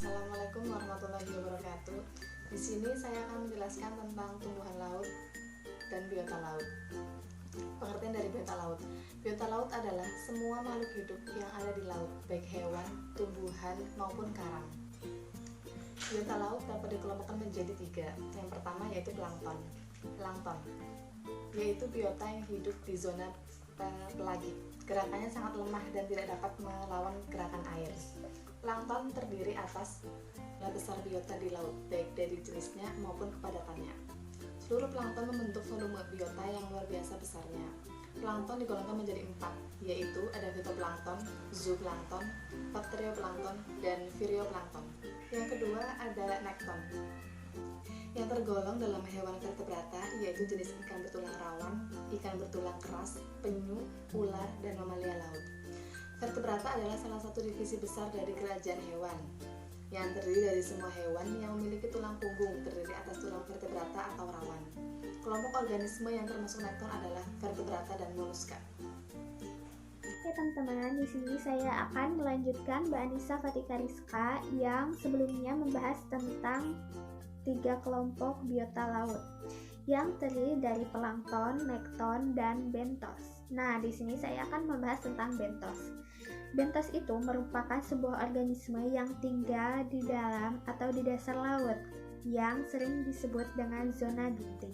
Assalamualaikum warahmatullahi wabarakatuh. Di sini saya akan menjelaskan tentang tumbuhan laut dan biota laut. Pengertian dari biota laut. Biota laut adalah semua makhluk hidup yang ada di laut, baik hewan, tumbuhan, maupun karang. Biota laut dapat dikelompokkan menjadi tiga. Yang pertama yaitu plankton. Plankton yaitu biota yang hidup di zona pelagik. Gerakannya sangat lemah dan tidak dapat melawan gerakan air. Plankton terdiri atas lapisan biota di laut, baik dari jenisnya maupun kepadatannya. Seluruh plankton membentuk volume biota yang luar biasa besarnya. Plankton digolongkan menjadi 4, yaitu ada fitoplankton, zooplankton, bakterioplankton, dan viriyoplankton. Yang kedua ada nekton, yang tergolong dalam hewan vertebrata, yaitu jenis ikan bertulang rawan, ikan bertulang keras, penyu, ular, dan mamalia laut. Vertebrata adalah salah satu divisi besar dari kerajaan hewan, yang terdiri dari semua hewan yang memiliki tulang punggung terdiri atas tulang vertebrata atau rawan. Kelompok organisme yang termasuk nekton adalah vertebrata dan moluska. Oke teman-teman, di sini saya akan melanjutkan Mbak Anissa Fatika Rizka yang sebelumnya membahas tentang 3 kelompok biota laut yang terdiri dari plankton, nekton, dan bentos. Nah, di sini saya akan membahas tentang bentos. Bentos itu merupakan sebuah organisme yang tinggal di dalam atau di dasar laut yang sering disebut dengan zona bintik.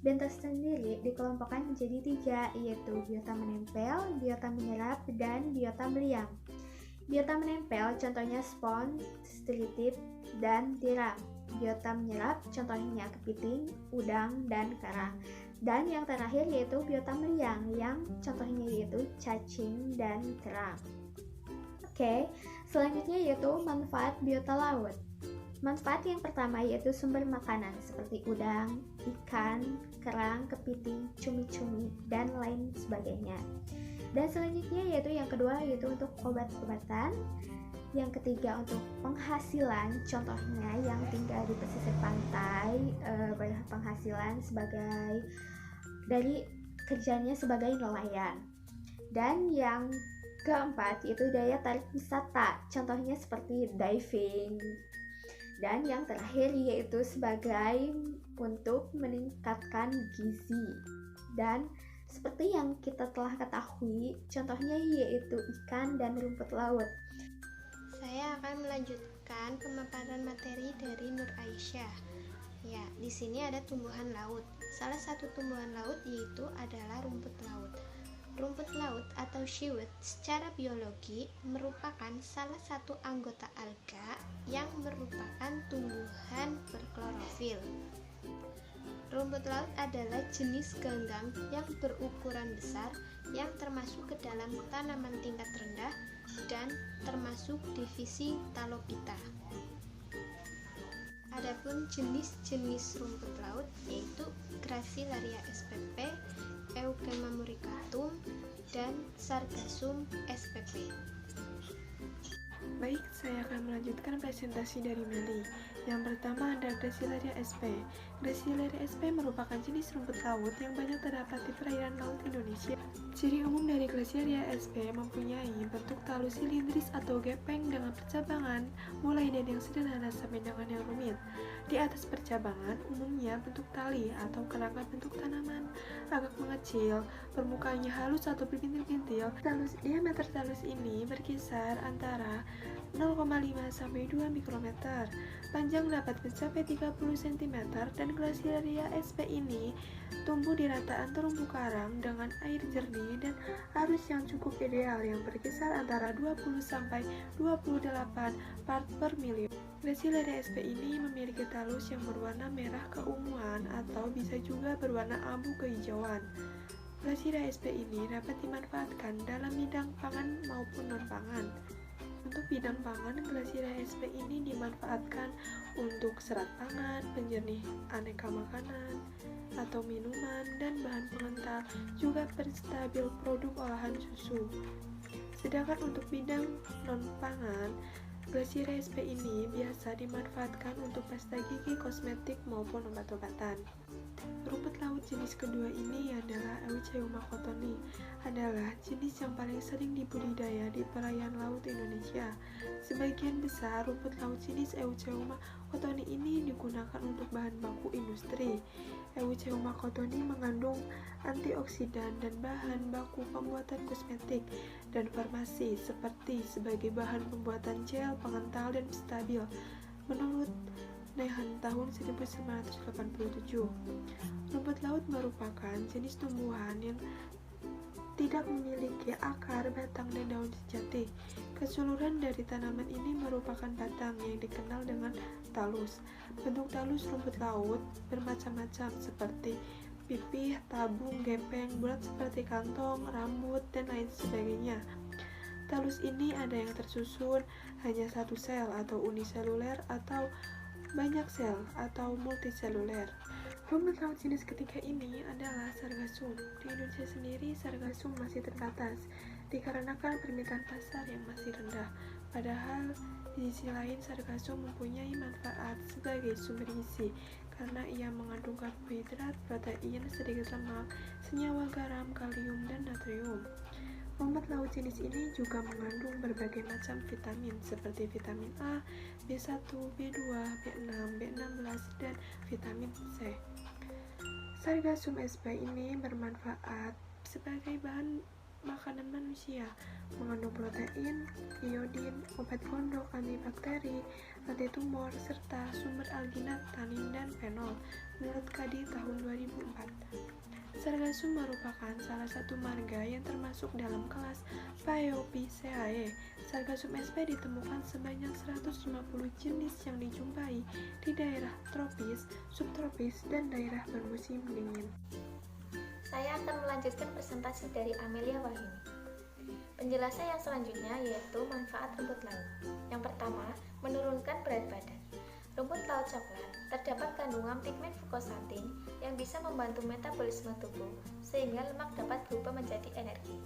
Bentos sendiri dikelompokkan menjadi 3, yaitu biota menempel, biota menyerap, dan biota meriam. Biota menempel contohnya spons, stilitip, dan tiram. Biota menyerap contohnya kepiting, udang, dan karang. Dan yang terakhir yaitu biota meriam yang contohnya yaitu cacing dan kerang. Oke, selanjutnya yaitu manfaat biota laut. Manfaat yang pertama yaitu sumber makanan seperti udang, ikan, kerang, kepiting, cumi-cumi, dan lain sebagainya. Dan selanjutnya yaitu yang kedua yaitu untuk obat-obatan. Yang ketiga untuk penghasilan, contohnya yang tinggal di pesisir pantai berpenghasilan sebagai dari kerjanya sebagai nelayan. Dan yang keempat yaitu daya tarik wisata, contohnya seperti diving. Dan yang terakhir yaitu sebagai untuk meningkatkan gizi. Dan seperti yang kita telah ketahui, contohnya yaitu ikan dan rumput laut. Saya akan melanjutkan pemaparan materi dari Nur Aisyah. Ya, di sini ada tumbuhan laut. Salah satu tumbuhan laut yaitu adalah rumput laut. Rumput laut atau seaweed secara biologi merupakan salah satu anggota alga yang merupakan tumbuhan berklorofil. Rumput laut adalah jenis ganggang yang berukuran besar yang termasuk ke dalam tanaman tingkat rendah dan termasuk divisi Talopita. Adapun jenis-jenis rumput laut yaitu Gracilaria spp, Euchema muricatum, dan Sargassum spp. Baik, saya akan melanjutkan presentasi dari Meli. Yang pertama ada Gracilaria sp. Gracilaria sp merupakan jenis rumput laut yang banyak terdapat di perairan laut Indonesia. Ciri umum dari Gracilaria sp mempunyai bentuk talus silindris atau gepeng dengan percabangan mulai dari yang sederhana sampai dengan yang rumit. Di atas percabangan umumnya bentuk tali atau kerangka bentuk tanaman, agak mengecil, permukaannya halus atau berpintil-pintil. Diameter talus ini berkisar antara 0,5 sampai 2 mikrometer. Panjang dapat mencapai 30 cm dan Gracilaria sp ini tumbuh di rataan terumbu karang dengan air jernih dan arus yang cukup ideal yang berkisar antara 20 sampai 28 part per million. Gracilaria sp ini memiliki talus yang berwarna merah keunguan atau bisa juga berwarna abu kehijauan. Gracilaria sp ini dapat dimanfaatkan dalam bidang pangan maupun non-pangan. Untuk bidang pangan, Gracilaria sp ini dimanfaatkan untuk serat pangan, penjernih aneka makanan atau minuman, dan bahan pengental, juga penstabil produk olahan susu. Sedangkan untuk bidang non-pangan, Glasier SP ini biasa dimanfaatkan untuk pasta gigi, kosmetik, maupun obat-obatan. Rumput laut jenis kedua ini adalah Eucheuma cottoni, adalah jenis yang paling sering dibudidaya di perairan laut Indonesia. Sebagian besar rumput laut jenis Eucheuma cottoni ini digunakan untuk bahan baku industri. Eucheuma cottoni mengandung antioksidan dan bahan baku pembuatan kosmetik dan farmasi sebagai bahan pembuatan gel, pengental, dan stabil. Menurut Nehan tahun 1987, rumput laut merupakan jenis tumbuhan yang tidak memiliki akar, batang, dan daun sejati. Keseluruhan dari tanaman ini merupakan batang yang dikenal dengan talus. Bentuk talus rumput laut bermacam-macam seperti pipih, tabung, gepeng, bulat seperti kantong, rambut, dan lain sebagainya. Talus ini ada yang tersusun hanya satu sel atau uniseluler atau banyak sel atau multiseluler. Rumput laut jenis ketiga ini adalah sargassum. Di Indonesia sendiri, sargassum masih terbatas dikarenakan permintaan pasar yang masih rendah. Padahal di sisi lain, sargassum mempunyai manfaat sebagai sumber gizi karena ia mengandung karbohidrat, protein, sedikit lemak, senyawa garam, kalium, dan natrium. Rumput laut jenis ini juga mengandung berbagai macam vitamin seperti vitamin A, B1, B2, B6, B16, dan vitamin C. Sargassum sp ini bermanfaat sebagai bahan makanan manusia, mengandung protein, iodin, obat gondok, antibakteri, antitumor, serta sumber alginat, tanin, dan fenol. Menurut KADI tahun 2004, sargassum merupakan salah satu marga yang termasuk dalam kelas Phaeopiceae. Sargassum sp ditemukan sebanyak 150 jenis yang dijumpai di daerah tropis, subtropis, dan daerah bermusim dingin. Saya akan melanjutkan presentasi dari Amelia Wahini. Penjelasan yang selanjutnya yaitu manfaat rumput laut. Yang pertama, menurunkan berat badan. Rumput laut coklat terdapat kandungan pigmen fukosantin yang bisa membantu metabolisme tubuh sehingga lemak dapat berubah menjadi energi.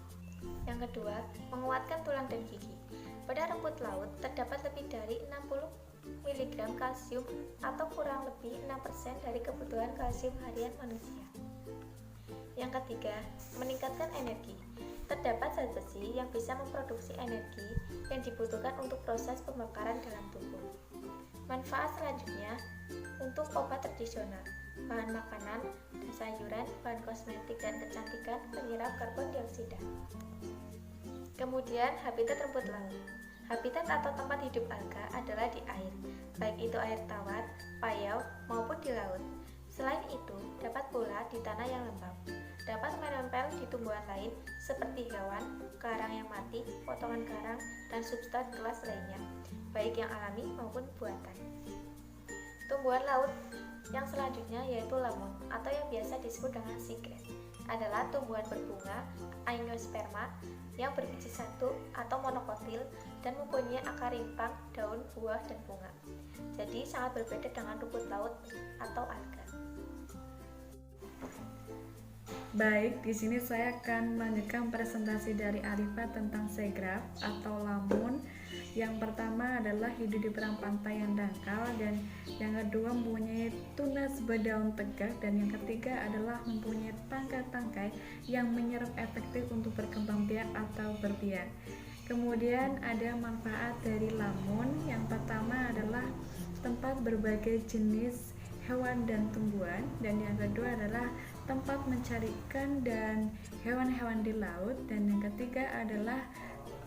Yang kedua, menguatkan tulang dan gigi. Pada rumput laut terdapat lebih dari 60 mg kalsium atau kurang lebih 6% dari kebutuhan kalsium harian manusia. Yang ketiga, meningkatkan energi. Terdapat zat besi yang bisa memproduksi energi yang dibutuhkan untuk proses pembakaran dalam tubuh. Manfaat selanjutnya untuk obat tradisional, bahan makanan dan sayuran, bahan kosmetik dan kecantikan, penyerap karbon dioksida. Kemudian habitat rumput laut. Habitat atau tempat hidup alga adalah di air, baik itu air tawar, payau, maupun di laut. Selain itu, dapat pula di tanah yang lembab. Dapat menempel di tumbuhan lain seperti hewan, karang yang mati, potongan karang, dan substrat kelas lainnya, baik yang alami maupun buatan. Tumbuhan laut yang selanjutnya yaitu lamon atau yang biasa disebut dengan seagrass adalah tumbuhan berbunga angiosperma yang berbiji satu atau monokotil dan mempunyai akar rimpang, daun, buah, dan bunga. Jadi sangat berbeda dengan rumput laut atau alga. Baik, di sini saya akan melanjutkan presentasi dari Alifa tentang seagrass atau lamun. Yang pertama adalah hidup di perang pantai yang dangkal, dan yang kedua mempunyai tunas berdaun tegak, dan yang ketiga adalah mempunyai tangkai-tangkai yang menyerap efektif untuk berkembang biak atau berbiak. Kemudian ada manfaat dari lamun. Yang pertama adalah tempat berbagai jenis hewan dan tumbuhan, dan yang kedua adalah tempat mencari ikan dan hewan-hewan di laut, dan yang ketiga adalah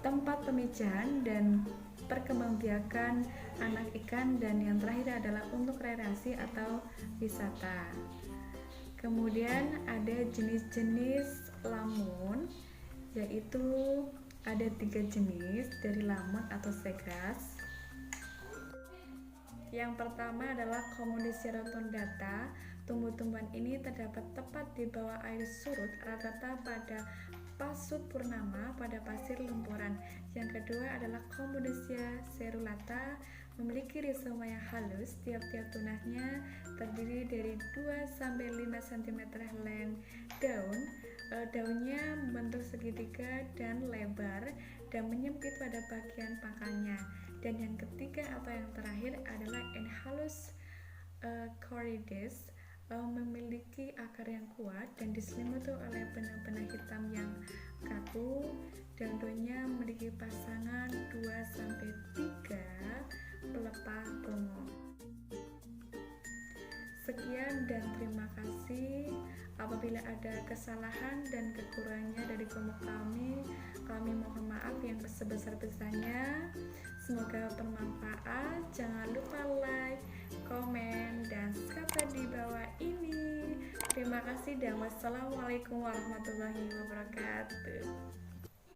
tempat pemijahan dan perkembangbiakan anak ikan, dan yang terakhir adalah untuk rekreasi atau wisata. Kemudian ada jenis-jenis lamun, yaitu ada 3 jenis dari lamun atau seagrass. Yang pertama adalah Comunis rotundata. Tumbuh-tumbuhan ini terdapat tepat di bawah air surut rata-rata pada pasut purnama pada pasir lemburan. Yang kedua adalah Comunesia cerulata, memiliki rizoma yang halus. Tiap-tiap tunasnya terdiri dari 2-5 cm helai daun. Daunnya membentuk segitiga dan lebar dan menyempit pada bagian pangkalnya. Dan yang ketiga atau yang terakhir adalah Enhalus corydes, memiliki akar yang kuat dan diselimuti oleh benang-benang hitam yang kaku. Daunnya memiliki pasangan 2-3 pelepah bunga. Sekian dan terima kasih. Apabila ada kesalahan dan kekurangannya dari kelompok kami mohon maaf yang sebesar-besarnya. Semoga bermanfaat. Jangan lupa like, komen, dan subscribe di bawah ini. Terima kasih dan wassalamualaikum warahmatullahi wabarakatuh.